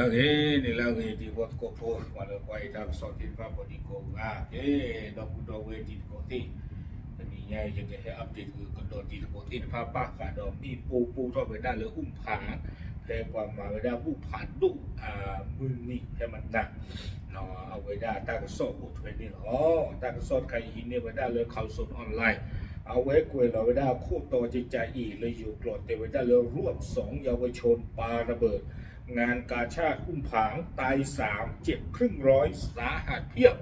lagi ni lagi di buat kopo walau kau ida sotin pa body ko dok dok we di ko ti ni nya je ke update ko do di ko ti pa pa ka do mi pu to be da le phá pe kwa ma be da pu pha du mu ni pe man na noเอาไว้ได้ตาก็สอบผู้เทรนนี่อ๋อตาก็สอบใครหินเนี่ยไว้ได้เลยข่าวสดออนไลน์เอาไว้กวยเราไว้ได้คู่ต่อจิตใจอีเลยอยู่กลอดแต่ไว้ได้เลยรวบ2เยาวชนปาระเบิดงานกาชาติผางตาย3เจ็บครึ่งร้อยสาหัสเพียบ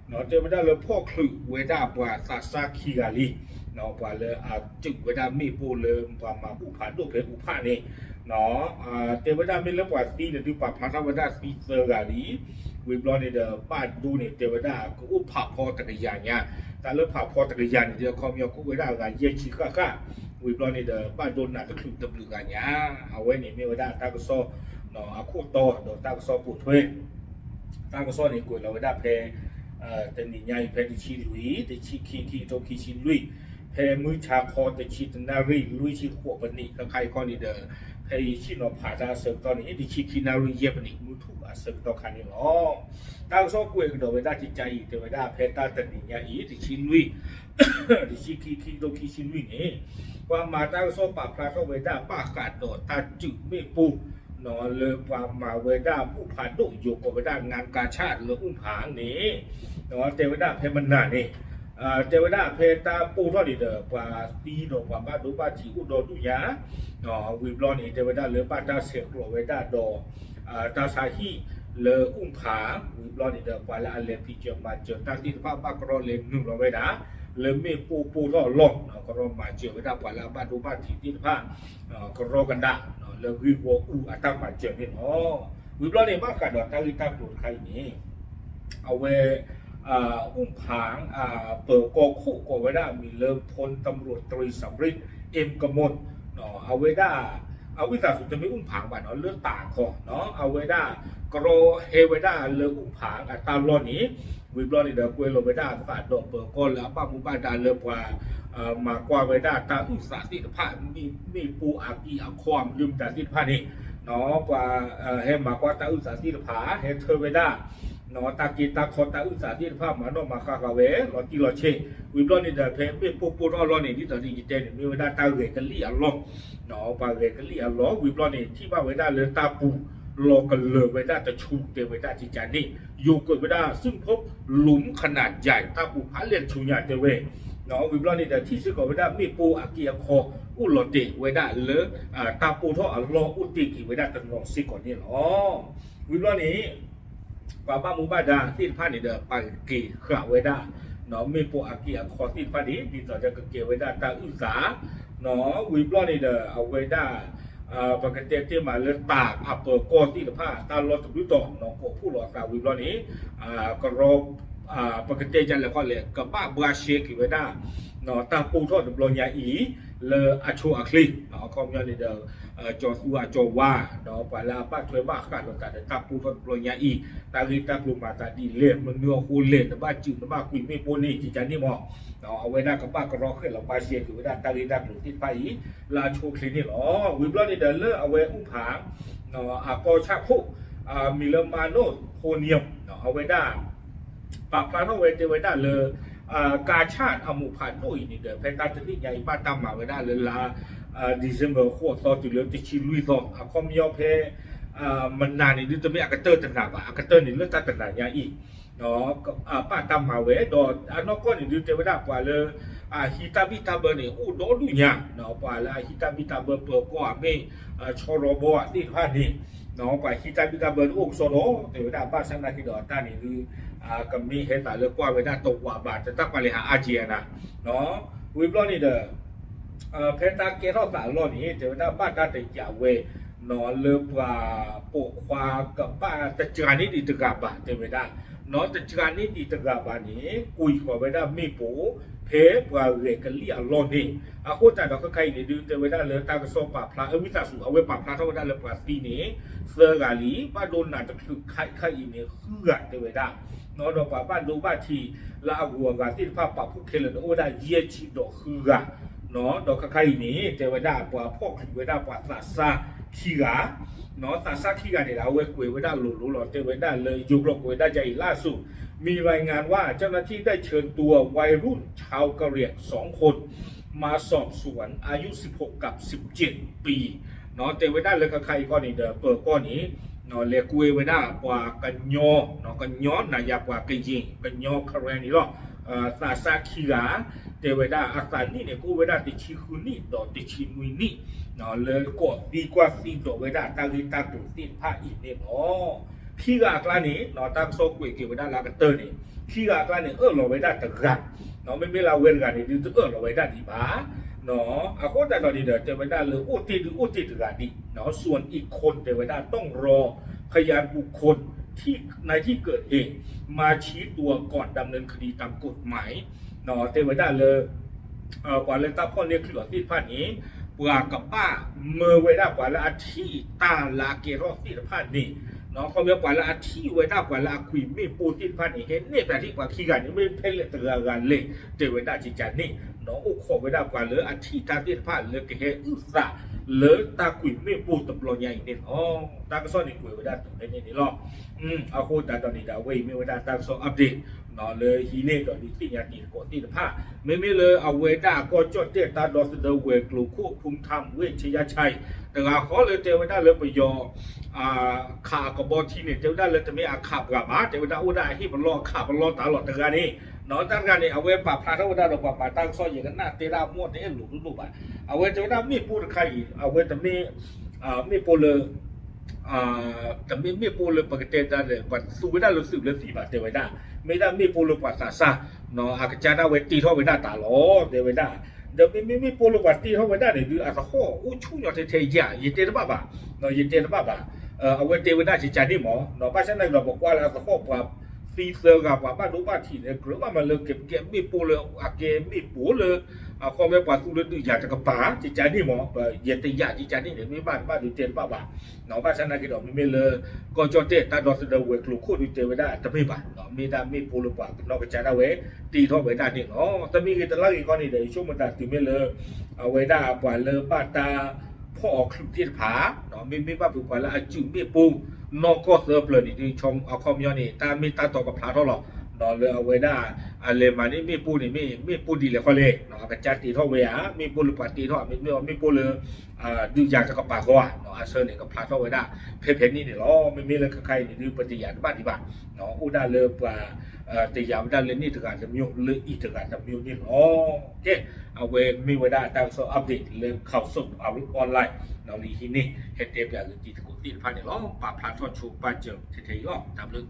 เนาะเจอไว้ได้เลยพ่อคลึเว้ได้ปว่าซาซาคิกาลีเนาะปว่าเลยจึกไว้ได้มีปูเลิมปว่ามาผู้ผ่านดูเพผู้ผ่านนี่เนาะเจอไว้ได้ไม่เลิกปว่าตีเนี่ยดูปว่าพาราไว้ได้ฟีเซอร์กาลีวิบลอนเนี่ยป้าดูเนี่ยเจอไว้ได้ก็อุปผับพอตะกี้อย่างเงี้ยแต่เลิกผับพอตะกี้อย่างเนี่ยเดี๋ยวคอมยอกูไว้ได้กันเยี่ยชิก้าวิบลอนเนี่ยป้าโดนหนักก็คือตะบลูกันเงี้ยเอาไว้เนี่ยไม่ไว้ได้ตาก็ซ้อเนาะคู่โตเนาะตาก็ซ้อปุ๊บถ้วยตาก็ซ้อเนี่ยกูเราไว้ได้เพแต่นี่ใหญ่เพที่ชีลุยแต่ชีขี้โตขี้ชีลุยเพมือชาคอแต่ชีตนารีลุยชีขวบปนิก็ใครก็นี่เพชีนอผ่าตาเสริมตอนนี้ที่ชีขี้นารีเย็บปนิมือทุกเสริมต่อคันนี่หรอตาก็ซ้อกูเองก็ไว้ได้จิตใจอีกแต่ไว้ได้เพตาแต่นี่ใหญ่ที่ชีลุยที่ชีขี้โตขี้ชีลุยนี่ว่ามาตาก็ซ้อปากพลาดก็ไว้ได้ปากกาดโดดตาจุดไม่ปูนอนเลยความมาเวด้าผู้ผ่านดุอยู่กับเวด้างานกาชาติหรืออุ้มผางนี่นอนเทวดาเพมันนานี่เทวดาเพตาปูทอดีเดอร์กว่าตีดอกกว่าบ้านดูบ้านที่อุดรดุยาวิบลอนี่เทวดาเลยบ้านตาเสียกลัวเวด้าดอตาสาฮีเลยอุ้มผางวิบลอนี่เดอร์กว่าละอันเลพิจมาเจอตาที่ภาพบ้านกรอเลนนุ่งเราเวด้าเลยไม่ปูทอหลอกกรอมาเจอเวด้ากว่าละบ้านดูบ้านที่ภาพกรอกันดาเลยวิวอัตมาเจอเนี่ยวิบลอนี่มากกว่าดอกตาลิตาปลุกใครนี่เอาไว้อุ้มผางเปิดกองคู่กไว้ได้มีเริ่มพลตำรวจตรีสำริดเอ็มกมลเนาะเอาไว้ได้เอาวิสาสุดจะไม่อุ้มผางบ้านเนาะเลือดต่างคอเนาะเอาไว้ได้กรอเฮไว้ได้เลืออุ้มผางตามรอนี้วิบลอนี่เดี๋ยวกวยลงไว้ได้ฝาดดอกเปิดก้อนแล้วป้ามุบ้านดาเลือกว่ามากว่าไว้ได้ตาอุตสาหติภาพมีปูอากีอาความลืมแต่ติภาพนี่เนาะกว่าให้มากว่าตาอุตสาหติภาให้เธอไว้ได้เนาะตากีตาคอตาอุตสาหติภาพมาโนมาคากาเวหลอตีหลอเชวิบลอนี่เดี๋ยวเพมเป็นปูรอนี่ที่ตอนนี้จิตเจนมีไว้ได้ตาเวกันลี่อัลล็อกเนาะปาเวกันลี่อัลล็อกวิบลอนี่ที่ว่าไว้ได้เลยตาปูรอกันเลยไว้ได้แต่ชูเตไว้ได้จิตใจนี่อยู่เกิดไว้ได้ซึ่งพบหลุมขนาดใหญ่ตาปูผาเลียนชูใหญ่เตเวเนาะวิบลอนี่แต่ที่ซื้อก่อนไว้ได้มีปูอากีอาคออุลติไว้ได้เลยตาปูท่อรออุติกีไว้ได้ตลอดซิก่อนนี่หรอวิบลอนี่ป้ามุบ้าดาที่พานี่เด้อไปกีขะไว้ได้เนาะมีปูอากีอาคอที่พานี่ดีต่อจะเกี่ยวไว้ได้ตาอุสาเนาะวิบลอนี่เด้อเอาไว้ได้ปกติที่มาเลือดตากเปิดก้อนที่ผ้าตาลอดตุต่อเนาะผู้หลอกตาวิบลอนี้ก็รอปกติจันเลยก็เลยกับป้าบราเชกิไว้ได้เนาะตาปูทอดบลอยาอีเลอชัวอัคลีเนาะคอมยานี่เดอจอสัวจอว่าเนาะปลาป้าช่วยบ้ากันกันตาปูทอดบลอยาอีตาลิตากลุ่มมาตาดีเล่มันเนื้อคูเล่นบ้าจืดบ้าคุยไม่ปูนี่จีจันนี่มอเนาะเอาไว้ได้กับป้าก็รอขึ้นเราบาเชกิไว้ได้ตาลิตากลุ่มที่ไปลาชัวคลินี่หรอวิบลอนี่เดอเลอเอาไว้อุ้มผางเนาะกอชาพุมิเลมาโนโคเนียมเนาะเอาไว้ได้ปากพลาดเอาไว้เจอไว้ได้เลยกาชาติอามุผ่านด้วยนี่เด้อแพงการที่ใหญ่บ้านตามมาไว้ได้เลยละดิเซมเบอร์ขั้วต่อจุดเลือดที่ชิลุยต่อคอมยอเพมันนานนี่ดูจะไม่อากาเตอร์ต่างหากอากาเตอร์นี่เลือดตาต่างๆอย่างอีกเนาะป้าตามมาไว้ดอนอกก้อนนี่ดูเจอไว้ได้กว่าเลยฮิตาบิตาเบอร์นี่โอ้โดนดูเนี่ยเนาะกว่าเลยฮิตาบิตาเบอร์เปิดกว่าไม่ชอรอบที่ท่านี่เนาะกว่าฮิตาบิตาเบอร์โอ้โซโนเจอไว้ได้บ้านสังกัดที่ดอต้านี่คือก็มีเหตุการณ์เรื่องกว่าไว้ได้ตกว่าบาดจะตั้งไปเลยหาอาเจียนะเนาะวิบลอนี่เด้อเพตาเกทอสารลอนี่เจอได้บ้านได้แต่ยาเวนอนเลือกว่าปกควากับบ้านแต่จานนี้ดีตะกาบาเจอไว้ได้เนาะแต่จานนี้ดีตะกาบานี้กุยกว่าไว้ได้มีปูเพว่าเรกันเลียลอนี่โคตรแต่เราใครเนี่ยดูเจอไว้ได้เลยตากระสอบปากพลาวิสาสุเอาไว้ปากพลาเท่าได้เลยปลาตีนี้เซอร์กาลีบ้านโดนหนาจะคือใครเนี่ยเขื่อนเจอไว้ได้เนาะดอกบ้านดูบ้านทีละหัวกันที่ภาพปรับผู้เคลื่อนโอ้ได้เยี่ยชีดอกคือกัน เนาะดอกใครนี้เทวดาปว่าพ่อเทวดาปว่าซาขี้กาเนาะซาขี้กาเนี่ยเราเวดาหลุหล่อเทวดาเลยยุกหลอกเวดาใจล่าสุดมีรายงานว่าเจ้าหน้าที่ได้เชิญตัววัยรุ่นชาวกะเหรี่ยง2 คนมาสอบสวนอายุ16กับ17 ปีเนาะเทวดาเลยใครก็นี่เด้อเปิดก้อนนี้เนาะเลกุยเวดาปว่ากันยอเนาะกันย้อนนายปว่ากันยิงกันยอคาเรนี่หรอซาขี้กาเทวดาอาศัยนี่เนี่ยกูเวดาติชิคุนี่ดอติชิมุยนี่เนาะเลยก็ดีกว่าสิ่งตัวเวดาตาลิตาตุสิพาอีเนี่ยเนาะขี้กากลานี่เนาะตามโซกุยเกเวดาลากเตอร์นี่ขี้กากลานี่เราเวดาตะกันเนาะไม่ลาเวรกันนี่ดูเราเวดาดีบ้าเนาะอาโคแต่ตอนนี้เดี๋ยวเทวดาเลยอุติตะกันดิเนาะส่วนอีกคนเทวดาต้องรอพยานบุคคลที่ในที่เกิดเหตุมาชี้ตัวก่อนดำเนินคดีตามกฎหมายเนาะเทวดาเลยกว่าเลยตาพ่อเรียกขลุ่ยที่ผ่านนี้ปวากับป้าเมื่อไว้ได้กว่าละอาทิตาลาเกรอที่ผ่านนี้เนาะเขาเมื่อกว่าละอาทิตไว้ได้กว่าละคุยไม่ปูที่ผ่านนี้เห็นเนี่ยแต่ที่กว่าขี้กันนี่ไม่เพ่เลยตระกันเลยเทวดาจิตจันนี่เนาะอุโคไว้ได้กว่าเลยอาทิตาที่ผ่านเลยก็เห็นอุตส่าห์เลยตาคุยไม่ปูตบลอยใหญ่เนี่ยตาก็ซ่อนในคุยไว้ได้ตรงนี้หรอเอาโคตรตอนนี้ดาวเว้ยไม่ไว้ได้ตาซ่อนอัปเดตเนาะเลยฮีเน่ตอนนี้ที่ยาตีก่อนที่ผ้าไม่เลยเอาเวด้าก็จดเตตาดอสเดเวกลูคู่ภูมิธรรมเวชยชัยแต่ขอเลยเทวดาเลยไปยอขากบที่เนี่ยเทวดาเลยจะไม่อาขาบกับมาเทวดาอุดาที่มันรอขาบมันรอตลอดแต่การนี้เนาะตั้งการนี้เอาเวปะพระเทวดาเราปะตั้งซ้อยอย่างนั้นหน้าเตระม้วนเนี่ยหลุดรูปอ่ะเอาเวเทวดาไม่พูดใครเอาเวแต่ไม่พูดเลยแต่ไม่พูดเลยปกติได้เลยวันสุวิดาเราสืบเลยสีบาทเทวดาไม่ได้ไม่พูดเลยปัสสาเนาะอาจารย์เวทีท่อเวดาตาล้อเทวดาเดี๋ยวไม่พูดเลยปัสตีท่อเวดาเนี่ยดูอาจจะข้ออู้ชุ่ยเอาเทยายินเตระบ้าเนาะยินเตระบ้าเอาเวเทวดาจิจานี่หมอเนาะป้าฉันเราบอกว่าอาจจะข้อว่าซีเซอร์กับว่าบ้านรู้บ้านที่เนี่ยกรือว่ามันเลยเก็บไม่พูดเลยอาเกไม่พูดเลยข้อแม้ว่าสุดเลยอยากจะกระป๋าจิจานี่หมอยินเตยาจิจานี่เนี่ยไม่บ้านดูเตระบ้าเนาะป้าฉันนั่นก็ดอกไม่เลยก็จอดเตตาดอสเดเวกลูคู่ดูเทวดาแต่ไม่บ้าเนาะไม่ได้ไม่พูดเลยว่านอกจากนั้นเวตีท่อเวดานี่เนาะแต่มีกันตลอดอีกคนนี่เดี๋ยวช่วงมันตัดถึงไม่เลยเอาเวดาปล่อยเลยป้าตาพ่อออกคลิปที่ผาเนาะไม่บ้าผูกปล่อยแล้วจุ่มไม่ปูนอกก็เสิร์ฟเลยนี่ชมเอาคอมยอนี่ตาไม่ตาต่อกับพระเท่าหรอกเนาะเลยเอาเวดาอะไรมานี่ไม่ปูนี่ไม่ปูดีเลยเขาเลยเนาะกระจายตีท่อเวียไม่ปูหรือปตีท่อไม่ปูเลยดูอยากจะกับปากเขาอ่ะเนาะอาเซอร์เนี่ยกับพระท่อเวดาเพนนี่เนี่ยล้อไม่มีเลยใครนี่ดูปฏิญาณบ้านที่บ้านเนาะอุดาเลยป่าแต่ยามด้านเลนนี่ถึงการจะมีหรืออีกถึงการจะมีนี่โอเคเอาเวมีเวลาตั้งโซอัปเดตเรื่องข่าวสดเอาออนไลน์เราลีที่นี่เฮดเทปอย่างที่ตะกุตีผ่านเนี่ยล้อป่าพลาดทอดชูป่าเจอเทยล้อตามเรื่อง